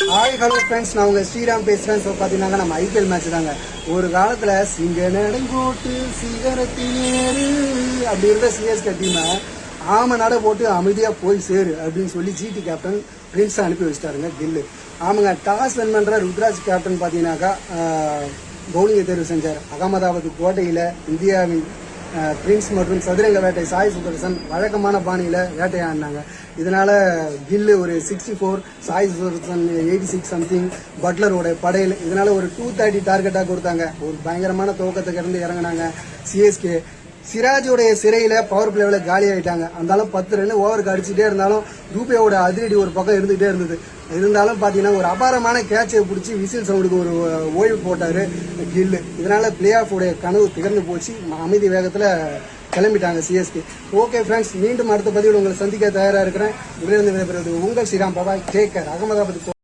Hi hello friends, நான் உங்க ஸ்ரீராம் பேசுறேன். ஸோ பார்த்தீங்கன்னா நம்ம ஐபிஎல் மேட்ச் தாங்க. ஒரு காலத்தில் சிங்க நடங்கோட்டு சிகரத்தினேரு அப்படி இருந்த சிஎஸ்கே டீமை ஆம நட போட்டு அமைதியாக போய் சேரு அப்படின்னு சொல்லி ஜிடி கேப்டன் பிரின்ஸை அனுப்பி வச்சிட்டாருங்க கில்லு. ஆமாங்க, டாஸ் வின் பண்ணுற ருத்ராஜ் கேப்டன் பார்த்தீங்கன்னாக்கா பவுலிங்கை தேர்வு செஞ்சார். அகமதாபாத் கோட்டையில் இந்தியாவின் பிரின்ஸ் மற்றும் சதுரங்க வேட்டை சாய் சுதர்சன் வழக்கமான பாணியில் வேட்டையாடினாங்க. இதனால கில்லு ஒரு 64, சாய் சுதர்சன் 86 சம்திங், பட்லரோட படையில் இதனால ஒரு 230 டார்கெட்டாக கொடுத்தாங்க. ஒரு பயங்கரமான துவக்கத்துக்கு இருந்து இறங்கினாங்க சிஎஸ்கே. சிராஜோடைய சிறையில் பவர் பிளேவில் காலி ஆகிட்டாங்க. இருந்தாலும் 10 ரன் ஓவருக்கு அடிச்சுட்டே இருந்தாலும் ரூபேயோட அதிரடி ஒரு பக்கம் இருந்துகிட்டே இருந்தது. இருந்தாலும் பார்த்தீங்கன்னா ஒரு அபாரமான கேட்சை பிடிச்சி விசில் சவுண்டுக்கு ஒரு ஓய்வு போட்டார் கில்லு. இதனால பிளே ஆஃப் உடைய கனவு திகழ்ந்து போச்சு. அமைதி வேகத்தில் கிளம்பிட்டாங்க சிஎஸ்கே. ஓகே ஃப்ரெண்ட்ஸ், மீண்டும் அடுத்த பதிவில் உங்களை சந்திக்க தயாராக இருக்கிறேன். இதிலிருந்து விடைபெறுவது உங்கள் Sriram. Bye bye, take care. Ahmedabad